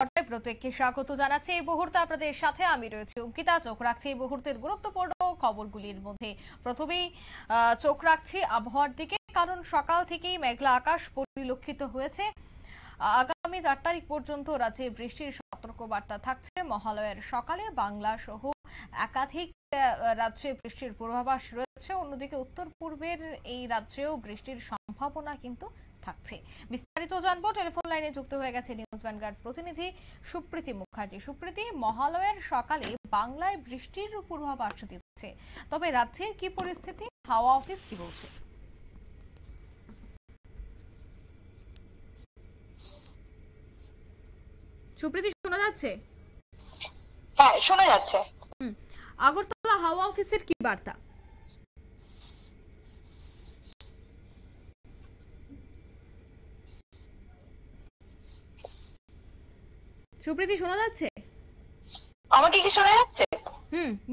পর্দায় প্রত্যেককে স্বাগত জানাচ্ছি। এই মুহূর্তে আপনাদের সাথে আমি রয়েছি অঙ্কিতা। চোখ রাখছি এই মুহূর্তের গুরুত্বপূর্ণ খবরগুলির মধ্যে। প্রথমেই চোখ রাখছি আবহাওয়ার দিকে, কারণ সকাল থেকেই মেঘলা আকাশ পরিলক্ষিত হয়েছে। আগামী 4 তারিখ পর্যন্ত রাজ্যে বৃষ্টির সতর্কবার্তা থাকছে। মহালয়ের সকালে বাংলা সহ একাধিক রাজ্যে বৃষ্টির পূর্বাভাস রয়েছে। অন্যদিকে উত্তর পূর্বের এই রাজ্যেও বৃষ্টির সম্ভাবনা কিন্তু থাকছে। বিস্তারিত জানবো, টেলিফোন লাইনে যুক্ত হয়ে গেছে নিউজ ভ্যানগার্ড প্রতিনিধি সুপ্রীতি মুখার্জি। সুপ্রীতি, মহালয়ের সকালে বাংলায় বৃষ্টির পূর্বাভাস দিচ্ছে, তবে রাজ্যের কি পরিস্থিতি, হাওয়া অফিস কি বলছে? সুপ্রীতি, শোনা যাচ্ছে? হ্যাঁ, শোনা যাচ্ছে। আগরতলা হাওয়া অফিসের কি বার্তা? সুপ্রীতি, শোনা যাচ্ছে? আমাকে কি শোনা যাচ্ছে?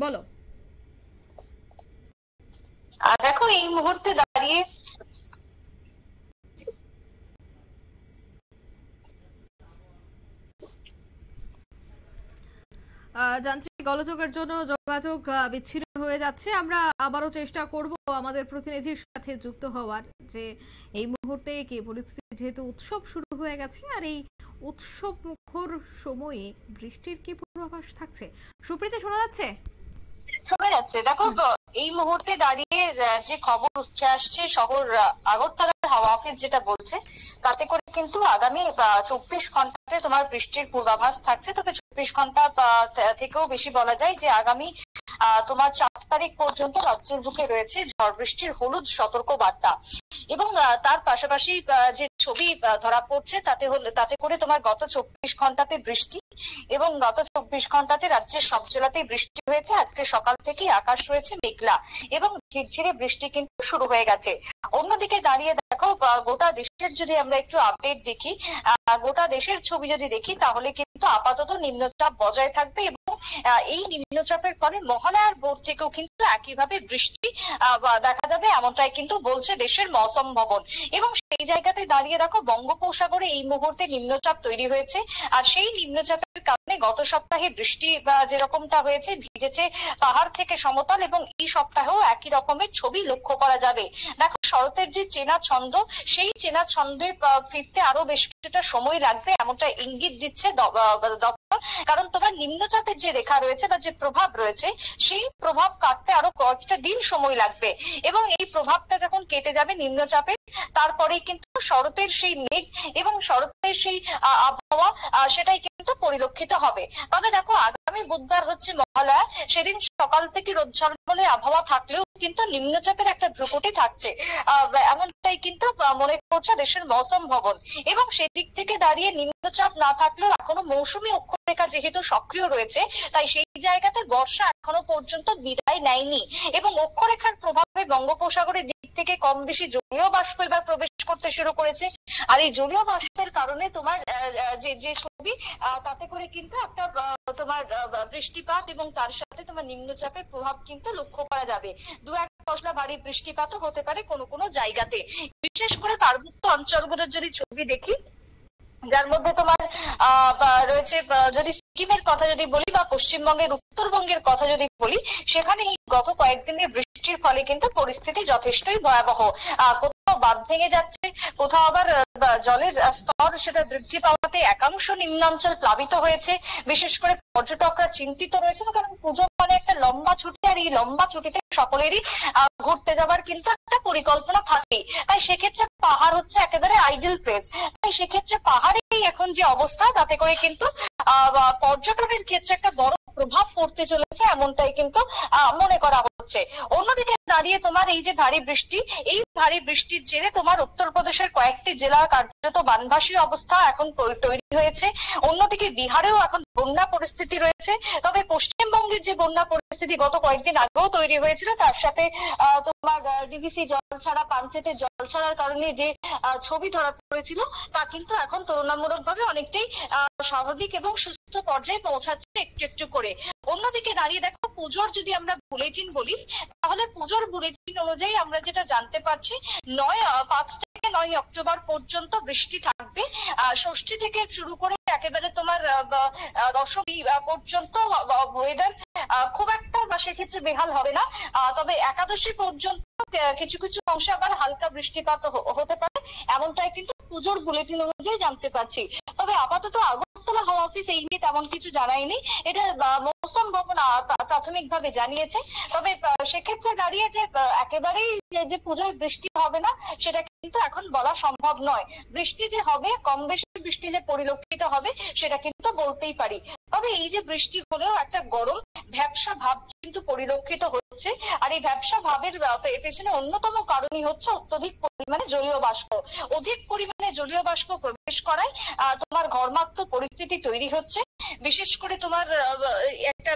বলো। দেখো, এই মুহূর্তে দাঁড়িয়ে যান্ত্রিক গোলযোগের জন্য যোগাযোগ বিচ্ছিন্ন হয়ে যাচ্ছে। আমরা আবারও চেষ্টা করব আমাদের প্রতিনিধির সাথে যুক্ত হওয়ার, যে এই মুহূর্তে কি পরিস্থিতি, যেহেতু উৎসব শুরু হয়ে গেছে আর এই উৎসব মুখর সময়ে বৃষ্টির কি পূর্বাভাস থাকছে। সুপ্রীতি, শোনা যাচ্ছে? শোনা যাচ্ছে। দেখো, এই মুহূর্তে দাঁড়িয়ে যে খবর উঠে আসছে, শহর আগরতলার হাওয়া অফিস যেটা বলছে, তাতে করে কিন্তু আগামী 24 ঘন্টাতে তোমার বৃষ্টির পূর্বাভাস থাকছে। তবে 24 ঘন্টা থেকেও বেশি বলা যায় যে আগামী তোমার 4 তারিখ পর্যন্ত রাজ্যের বুকে রয়েছে ঝড় বৃষ্টির হলুদ সতর্ক বার্তা। এবং তার পাশাপাশি যে ছবি ধরা পড়ছে তাতে করে তোমার গত 24 ঘন্টাতে বৃষ্টি, এবং গত 24 ঘন্টাতে রাজ্যের সব জেলাতেই বৃষ্টি হয়েছে। আজকে সকাল থেকেই আকাশ রয়েছে মেঘলা এবং ঝিরঝিরে বৃষ্টি কিন্তু শুরু হয়ে গেছে। অন্যদিকে দাঁড়িয়ে দেখো, গোটা দেশের যদি আমরা একটু আপডেট দেখি, গোটা দেশের ছবি যদি দেখি, তাহলে কিন্তু আপাতত নিম্নচাপ বজায় থাকবে এবং এই নিম্নচাপের ফলে মহালয়ার ভোর থেকেও কিন্তু একইভাবে বৃষ্টি দেখা যাবে, এমনটাই কিন্তু বলছে দেশের মৌসুম ভবন। এবং সেই জায়গাতে দাঁড়িয়ে দেখো, বঙ্গোপসাগরে এই মুহূর্তে নিম্নচাপ তৈরি হয়েছে, আর সেই নিম্নচাপের কারণে গত সপ্তাহে বৃষ্টি যেরকমটা হয়েছে, ভিজেছে পাহাড় থেকে সমতল, এবং এই সপ্তাহেও একই রকমের ছবি লক্ষ্য করা যাবে। দেখো, শরতের যে চেনা ছন্দ, সেই চেনা ছন্দে ফিরতে আরো বেশ কিছুটা সময় লাগবে, এমনটা ইঙ্গিত দিচ্ছে দপ্তর। কারণ তোমার নিম্নচাপের যে রেখা রয়েছে বা যে প্রভাব রয়েছে, সেই প্রভাব কাটতে আরো কয়েকটা দিন সময় লাগবে। এবং এই প্রভাবটা যখন কেটে যাবে নিম্নচাপের, তারপরেই কিন্তু শরতের সেই মেঘ এবং শরতের সেই আবহাওয়া সেটাই কিন্তু পরিলক্ষিত হবে। তবে দেখো, আগামী বুধবার হচ্ছে মহালয়া, সেদিন সকাল থেকে রোদ ঝলমলে আবহাওয়া থাকলেও কিন্তু নিম্নচাপের একটা ভ্রুকুটি থাকছে, এমনটাই কিন্তু মনে করছে দেশের মৌসুম ভবন। এবং সেদিক থেকে দাঁড়িয়ে নিম্নচাপ না থাকলেও এখনো মৌসুমী অক্ষরেখা যেহেতু সক্রিয় রয়েছে, তাই সেই জায়গাতে বর্ষা এখনো পর্যন্ত বিদায় নেয়নি। এবং অক্ষরেখার প্রভাবে বঙ্গোপসাগরের দিক থেকে কম বেশি জলীয় বাষ্প এবার প্রবেশ করতে শুরু করেছে। আর এই জলীয় বাষ্পের কারণে তোমার যে ছবি, তাতে করে কিন্তু একটা তোমার বৃষ্টিপাত এবং তার সাথে তোমার নিম্নচাপের প্রভাব কিন্তু লক্ষ্য করা যাবে। দু এক পশলা ভারী বৃষ্টিপাতও হতে পারে কোনো কোনো জায়গাতে। বিশেষ করে পার্বত্য অঞ্চলগুলোর যদি ছবি দেখি, যার মধ্যে তোমার রয়েছে, যদি সিকিমের কথা যদি বলি বা পশ্চিমবঙ্গের উত্তরবঙ্গের কথা যদি বলি, সেখানে গত কয়েকদিনের বৃষ্টির ফলে কিন্তু পরিস্থিতি যথেষ্টই ভয়াবহ। কোথাও বাঁধ ভেঙে যাচ্ছে, কোথাও আবার জলের স্তর সেটা বৃদ্ধি পাওয়াতে একাংশ নিম্নাঞ্চল প্লাবিত হয়েছে। বিশেষ করে পর্যটকরা চিন্তিত রয়েছে, কারণ পুজো মানে একটা লম্বা ছুটি, আর এই লম্বা ছুটিতে সকলেরই ঘুরতে যাবার কিন্তু একটা পরিকল্পনা থাকে। তাই সেক্ষেত্রে পাহাড় হচ্ছে একেবারে আইডিয়াল প্লেস। তাই সেক্ষেত্রে পাহাড়েই এখন যে অবস্থা, তাতে করে কিন্তু পর্যটনের ক্ষেত্রে একটা বড় প্রভাব পড়তে চলেছে, এমনটাই কিন্তু মনে করা হচ্ছে। অন্যদিকে দাঁড়িয়ে তোমার এই যে ভারী বৃষ্টি, এই ভারী বৃষ্টির জেরে তোমার উত্তরপ্রদেশের কয়েকটি জেলা কার্যত বানভাসী অবস্থা এখন তৈরি হয়েছে। অন্যদিকে বিহারেও এখন বন্যা পরিস্থিতি রয়েছে। তবে পশ্চিমবঙ্গের যে বন্যা পরিস্থিতি গত কয়েকদিন আগেও তৈরি হয়েছিল, তার সাথে তোমার ডিভিসি জল ছাড়া, পাঞ্চেতে জল ছাড়ার কারণে যে ছবি ধরা পড়েছিল, তা কিন্তু এখন তুলনামূলকভাবে অনেকটাই স্বাভাবিক এবং সুস্থ পর্যায়ে পৌঁছাচ্ছে একটু একটু করে। অন্যদিকে দাঁড়িয়ে দেখো, পুজোর যদি আমরা বুলেটিন বলি, তাহলে পুজোর বুলেটিন অনুযায়ী আমরা যেটা জানতে পারছি, 5 থেকে থেকে 9 অক্টোবর পর্যন্ত বৃষ্টি থাকবে। ষষ্ঠী থেকে শুরু করে একেবারে তোমার দশমী পর্যন্ত ওয়েদার খুব একটা বা সেক্ষেত্রে বেহাল হবে না। তবে একাদশী পর্যন্ত কিছু কিছু অংশে আবার হালকা বৃষ্টিপাত হতে পারে, এমনটাই কিন্তু পুজোর বুলেটিন অনুযায়ী জানতে পারছি। তবে আপাতত আগরতলা হাওয়া অফিস এই নিয়ে তেমন কিছু জানায়নি, এটা মৌসুম ভবন প্রাথমিকভাবে জানিয়েছে। তবে সেক্ষেত্রে দাঁড়িয়ে যে একেবারেই যে পুজোয় বৃষ্টি হবে না সেটা কিন্তু এখন বলা সম্ভব নয়। বৃষ্টি যে হবে, কম বেশি বৃষ্টি যে পরিলক্ষিত হবে সেটা কিন্তু বলতেই পারি। তবে এই যে বৃষ্টি হলেও একটা গরম ভ্যাপসা ভাব কিন্তু পরিলক্ষিত হচ্ছে। আর এই ভ্যাপসা ভাবের পেছনে অন্যতম কারণই হচ্ছে অত্যধিক পরিমাণে জলীয় বাষ্প। অধিক পরিমাণে জলীয় বাষ্প প্রবেশ করায় তোমার ঘর্মাক্ত পরিস্থিতি তৈরি হচ্ছে। বিশেষ করে তোমার একটা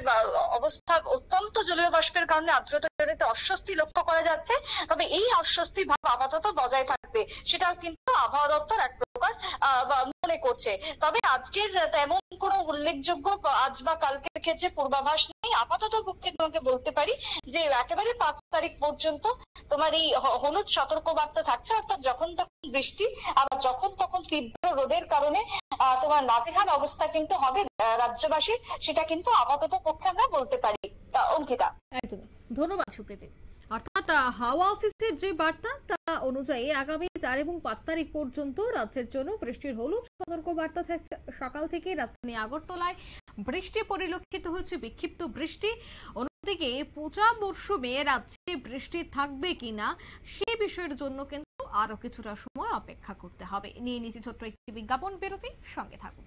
অবস্থা, অত্যন্ত জলীয় বাষ্পের কারণে আর্দ্রতা জনিত অস্বস্তি লক্ষ্য করা যাচ্ছে। তবে এই অস্বস্তি ভাব আপাতত বজায় থাকবে, সেটাও কিন্তু আবহাওয়া দপ্তর এক প্রকার মনে করছে। তবে আজকের তেমন কোনো উল্লেখযোগ্য আজ বা কালকের ক্ষেত্রে পূর্বাভাস নেই। আপাতত পক্ষে তোমাকে বলতে পারি যে একেবারে 5 তারিখ পর্যন্ত তোমার এই হলুদ সতর্কবার্তা থাকছে, অর্থাৎ যখন তখন বৃষ্টি, আবার যখন তখন তীব্র রোদের কারণে তোমার নাজেহাল অবস্থা কিন্তু হবে রাজ্যবাসী, সেটা কিন্তু আপাতত পক্ষে আমরা বলতে পারি। অঙ্কিতা, একদমই ধন্যবাদ সুপ্রীতি। অর্থাৎ হাওয়া অফিসের যে বার্তা তা অনুযায়ী আগামী 4 এবং 5 তারিখ পর্যন্ত রাজ্যের জন্য বৃষ্টির হলুদ সতর্ক বার্তা থাকছে। সকাল থেকে রাজধানী আগরতলায় বৃষ্টি পরিলক্ষিত হচ্ছে, বিক্ষিপ্ত বৃষ্টি। অন্যদিকে পূজা মরশুমে রাজ্যে বৃষ্টি থাকবে কিনা সে বিষয়ের জন্য কিন্তু আরো কিছুটা সময় অপেক্ষা করতে হবে। নিয়ে নিচে ছোট্ট একটি বিজ্ঞাপন বিরতি, সঙ্গে থাকুন।